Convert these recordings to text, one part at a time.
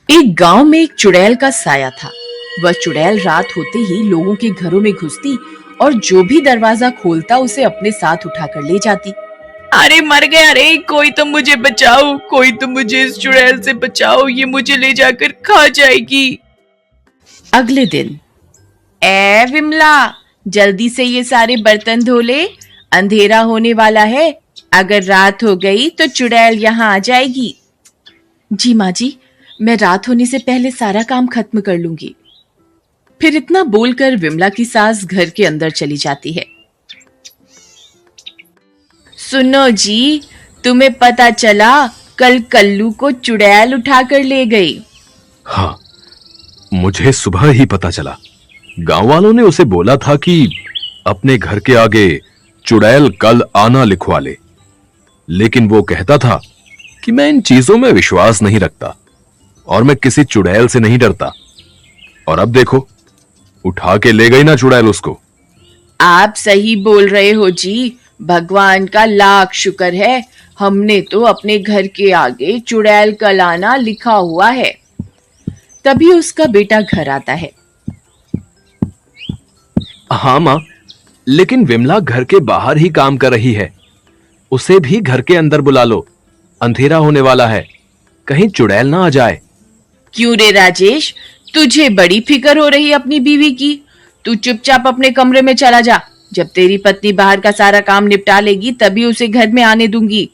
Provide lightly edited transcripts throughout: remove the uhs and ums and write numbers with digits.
एक गांव में एक चुड़ैल का साया था। वह चुड़ैल रात होते ही लोगों के घरों में घुसती और जो भी दरवाजा खोलता उसे अपने साथ उठाकर ले जाती। अरे मर गया रे, कोई तो मुझे बचाओ, कोई तो मुझे इस चुड़ैल से बचाओ, ये मुझे ले जाकर खा जाएगी। अगले दिन, ए विमला, जल्दी से ये सारे बर्तन धो ले, अंधेरा होने वाला है। अगर रात हो गई तो चुड़ैल यहाँ आ जाएगी। जी माँ जी, मैं रात होने से पहले सारा काम खत्म कर लूंगी। फिर इतना बोलकर विमला की सास घर के अंदर चली जाती है। सुनो जी, तुम्हें पता चला कल कल्लू को चुड़ैल उठा कर ले गई। हाँ, मुझे सुबह ही पता चला। गांव वालों ने उसे बोला था कि अपने घर के आगे चुड़ैल कल आना लिखवा ले, लेकिन वो कहता था कि मैं इन चीजों में विश्वास नहीं रखता और मैं किसी चुड़ैल से नहीं डरता। और अब देखो, उठा के ले गई ना चुड़ैल उसको। आप सही बोल रहे हो जी, भगवान का लाख शुक्र है, हमने तो अपने घर के आगे चुड़ैल का लाना लिखा हुआ है। तभी उसका बेटा घर आता है। हाँ माँ, लेकिन विमला घर के बाहर ही काम कर रही है, उसे भी घर के अंदर बुला लो, अंधेरा होने वाला है, कहीं चुड़ैल ना आ जाए। क्यों रे राजेश, तुझे बड़ी फिक्र हो रही अपनी बीवी की। तू चुपचाप अपने कमरे में चला जा, जब तेरी पत्नी बाहर का सारा काम निपटा लेगी तभी उसे घर में आने दूंगी।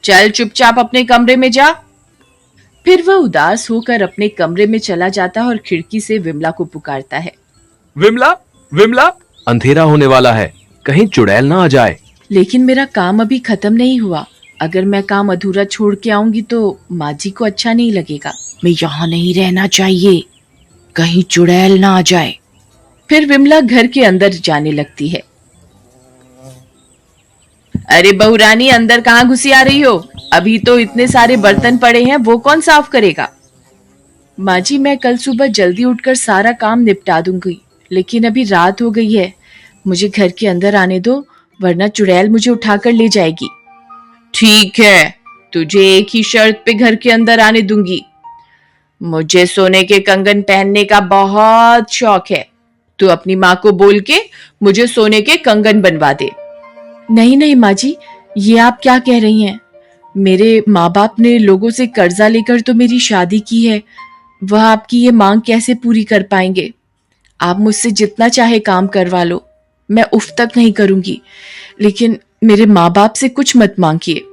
चल चुपचाप अपने कमरे में जा। फिर वह उदास होकर अपने कमरे में चला जाता और खिड़की से विमला को पुकारता है। विमला, विमला, अंधेरा होने वाला है, कहीं चुड़ैल ना आ जाए। लेकिन मेरा काम अभी खत्म नहीं हुआ, अगर मैं काम अधूरा छोड़ के आऊंगी तो माँ जी को अच्छा नहीं लगेगा। मैं यहाँ नहीं रहना चाहिए, कहीं चुड़ैल ना आ जाए। फिर विमला घर के अंदर जाने लगती है। अरे बहुरानी, अंदर कहाँ घुसी आ रही हो? अभी तो इतने सारे बर्तन पड़े हैं, वो कौन साफ करेगा? माँ जी, मैं कल सुबह जल्दी उठकर सारा काम निपटा दूंगी, लेकिन अभी रात हो गई है, मुझे घर के अंदर आने दो, वरना चुड़ैल मुझे उठाकर ले जाएगी। ठीक है, तुझे एक ही शर्त पे घर के अंदर आने दूंगी। मुझे सोने के कंगन पहनने का बहुत शौक है, तू अपनी माँ को बोल के मुझे सोने के कंगन बनवा दे। नहीं नहीं माँ जी, ये आप क्या कह रही हैं? मेरे माँ बाप ने लोगों से कर्जा लेकर तो मेरी शादी की है, वह आपकी ये मांग कैसे पूरी कर पाएंगे? आप मुझसे जितना चाहे काम करवा लो, मैं उफ तक नहीं करूंगी, लेकिन मेरे माँ बाप से कुछ मत मांगिए।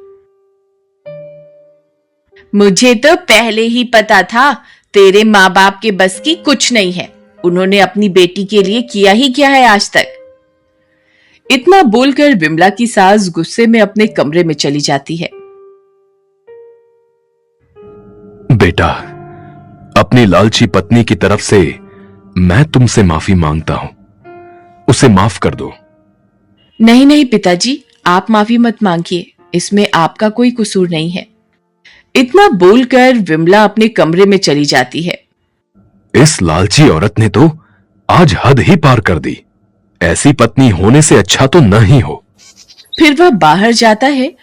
मुझे तो पहले ही पता था तेरे माँ बाप के बस की कुछ नहीं है, उन्होंने अपनी बेटी के लिए किया ही क्या है आज तक। इतना बोलकर विमला की सास गुस्से में अपने कमरे में चली जाती है। बेटा, अपनी लालची पत्नी की तरफ से मैं तुमसे माफी मांगता हूं, उसे माफ कर दो। नहीं नहीं पिताजी, आप माफी मत मांगिए, इसमें आपका कोई कसूर नहीं है। इतना बोलकर विमला अपने कमरे में चली जाती है। इस लालची औरत ने तो आज हद ही पार कर दी, ऐसी पत्नी होने से अच्छा तो न ही हो। फिर वह बाहर जाता है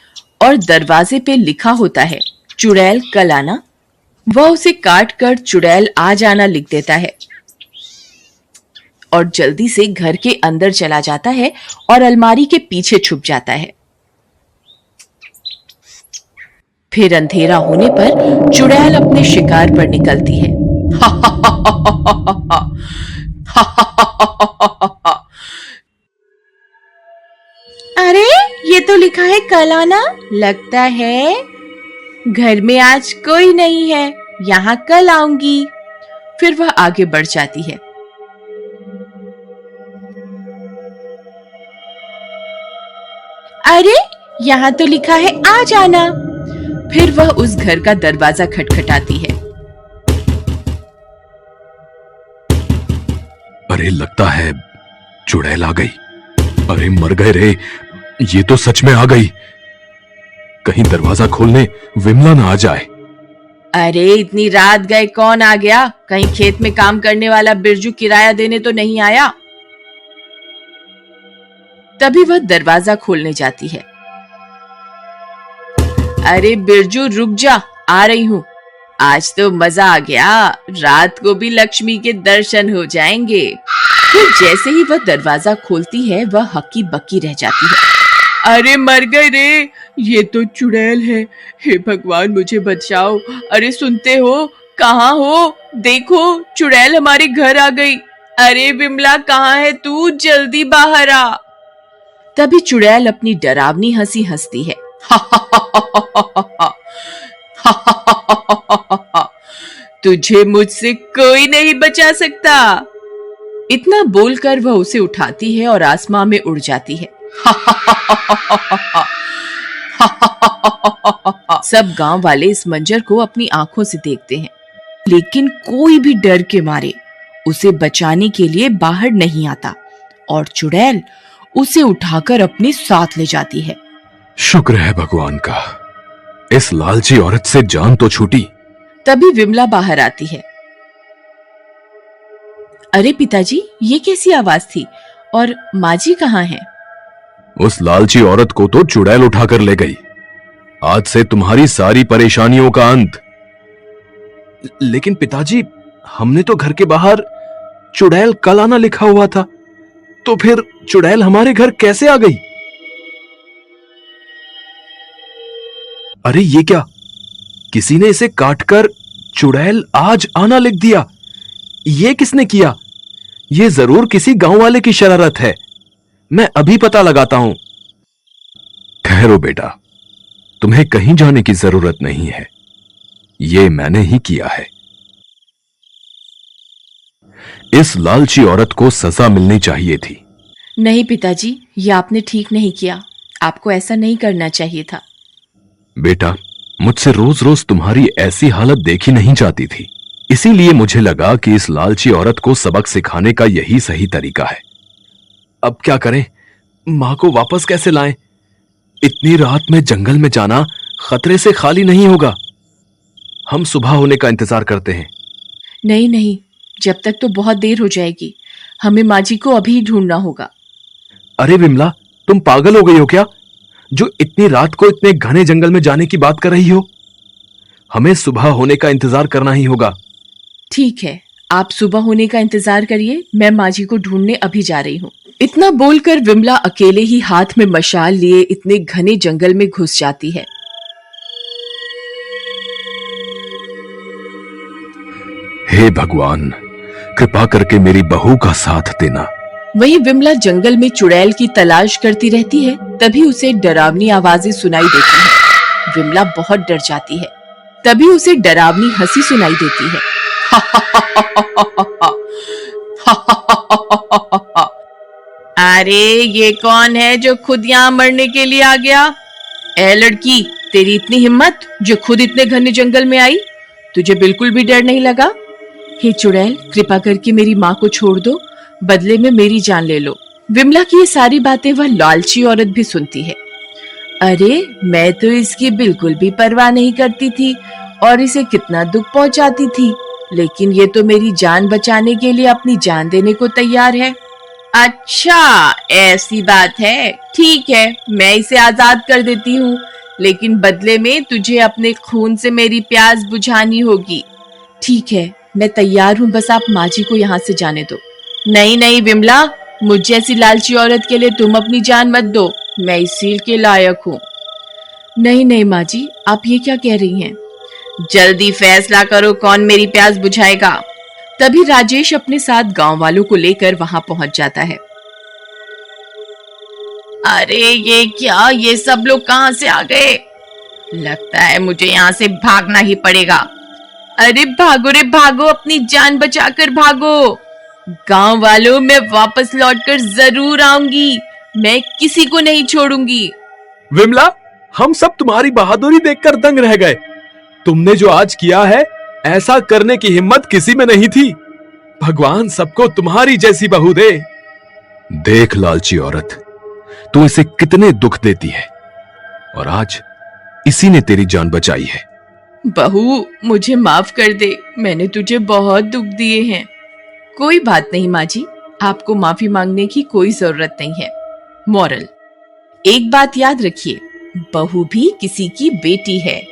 और दरवाजे पे लिखा होता है, चुड़ैल कल आना। वह उसे काट कर चुड़ैल आ जाना लिख देता है और जल्दी से घर के अंदर चला जाता है और अलमारी के पीछे छुप जाता है। फिर अंधेरा होने पर चुड़ैल अपने शिकार पर निकलती है। अरे, ये तो लिखा है कल आना, लगता है घर में आज कोई नहीं है, यहाँ कल आऊंगी। फिर वह आगे बढ़ जाती है। अरे, यहाँ तो लिखा है आ जाना। फिर वह उस घर का दरवाजा खटखटाती है। अरे, लगता है चुड़ैल आ गई। अरे मर गए रे, ये तो सच में आ गई। कहीं दरवाजा खोलने विमला ना आ जाए। अरे इतनी रात गए कौन आ गया? कहीं खेत में काम करने वाला बिरजू किराया देने तो नहीं आया? तभी वह दरवाजा खोलने जाती है। अरे बिरजू रुक जा, आ रही हूं। आज तो मजा आ गया, रात को भी लक्ष्मी के दर्शन हो जाएंगे। फिर जैसे ही वह दरवाजा खोलती है वह हक्की बक्की रह जाती है। अरे मर गए रे, ये तो चुड़ैल है। हे भगवान मुझे बचाओ। अरे सुनते हो, कहाँ हो? देखो चुड़ैल हमारे घर आ गई। अरे विमला कहाँ है तू? जल्दी बाहर आ। तभी चुड़ैल अपनी डरावनी हंसी हंसती है। तुझे मुझसे कोई नहीं बचा सकता। इतना बोलकर वह उसे उठाती है और आसमां में उड़ जाती है। सब गांव वाले इस मंजर को अपनी आंखों से देखते हैं, लेकिन कोई भी डर के मारे उसे बचाने के लिए बाहर नहीं आता और चुड़ैल उसे उठाकर अपने साथ ले जाती है। शुक्र है भगवान का, इस लालची औरत से जान तो छूटी। तभी विमला बाहर आती है। अरे पिताजी, ये कैसी आवाज थी और माँ जी कहाँ हैं? उस लालची औरत को तो चुड़ैल उठाकर ले गई। आज से तुम्हारी सारी परेशानियों का अंत। लेकिन पिताजी, हमने तो घर के बाहर चुड़ैल कल आना लिखा हुआ था, तो फिर चुड़ैल हमारे घर कैसे आ गई? अरे ये क्या, किसी ने इसे काटकर चुड़ैल आज आना लिख दिया। ये किसने किया? ये जरूर किसी गांव वाले की शरारत है। मैं अभी पता लगाता हूं। ठहरो बेटा, तुम्हें कहीं जाने की जरूरत नहीं है, ये मैंने ही किया है। इस लालची औरत को सजा मिलनी चाहिए थी। नहीं पिताजी, ये आपने ठीक नहीं किया। आपको ऐसा नहीं करना चाहिए था। बेटा, मुझसे रोज रोज तुम्हारी ऐसी हालत देखी नहीं जाती थी, इसीलिए मुझे लगा कि इस लालची औरत को सबक सिखाने का यही सही तरीका है। अब क्या करें? मां को वापस कैसे लाएं? इतनी रात में जंगल में जाना खतरे से खाली नहीं होगा। हम सुबह होने का इंतजार करते हैं। नहीं नहीं, जब तक तो बहुत देर हो जाएगी। हमें माँ जी को अभी ढूंढना होगा। अरे विमला, तुम पागल हो गई हो क्या, जो इतनी रात को इतने घने जंगल में जाने की बात कर रही हो? हमें सुबह होने का इंतजार करना ही होगा। ठीक है, आप सुबह होने का इंतजार करिए, मैं माँ जी को ढूंढने अभी जा रही हूँ। इतना बोलकर विमला अकेले ही हाथ में मशाल लिए इतने घने जंगल में घुस जाती है। हे भगवान, कृपा करके मेरी बहू का साथ देना। वहीं विमला जंगल में चुड़ैल की तलाश करती रहती है। तभी उसे डरावनी आवाजें सुनाई देती हैं। विमला बहुत डर जाती है। तभी उसे डरावनी हंसी सुनाई देती है। अरे ये कौन है जो खुद यहाँ मरने के लिए आ गया? ए लड़की, तेरी इतनी हिम्मत जो खुद इतने घने जंगल में आई? तुझे बिल्कुल भी डर नहीं लगा? हे चुड़ैल, कृपा करके मेरी माँ को छोड़ दो, बदले में मेरी जान ले लो। विमला की ये सारी बातें वह लालची औरत भी सुनती है। अरे मैं तो इसकी बिल्कुल भी परवाह नहीं करती थी और इसे कितना दुख पहुंचाती थी, लेकिन ये तो मेरी जान बचाने के लिए अपनी जान देने को तैयार है। अच्छा ऐसी बात है, ठीक है, मैं इसे आजाद कर देती हूँ, लेकिन बदले में तुझे अपने खून से मेरी प्यास बुझानी होगी। ठीक है, मैं तैयार हूँ, बस आप माँ जी को यहाँ से जाने दो। नहीं नहीं विमला, मुझ जैसी लालची औरत के लिए तुम अपनी जान मत दो, मैं इस सील के लायक हूँ। नहीं नहीं माँ जी, आप ये क्या कह रही हैं? जल्दी फैसला करो, कौन मेरी प्यास बुझाएगा। तभी राजेश अपने साथ गांव वालों को लेकर वहां पहुंच जाता है। अरे ये क्या, ये सब लोग कहां से आ गए? लगता है मुझे यहाँ से भागना ही पड़ेगा। अरे भागो रे भागो, अपनी जान बचाकर भागो। गांव वालों, मैं वापस लौटकर जरूर आऊंगी, मैं किसी को नहीं छोड़ूंगी। विमला, हम सब तुम्हारी बहादुरी देखकर दंग रह गए। तुमने जो आज किया है, ऐसा करने की हिम्मत किसी में नहीं थी। भगवान सबको तुम्हारी जैसी बहू दे। देख लालची औरत, तू इसे कितने दुख देती है और आज इसी ने तेरी जान बचाई है। बहू, मुझे माफ कर दे, मैंने तुझे बहुत दुख दिए हैं। कोई बात नहीं माँ जी, आपको माफी मांगने की कोई जरूरत नहीं है। मॉरल, एक बात याद रखिए, बहू भी किसी की बेटी है।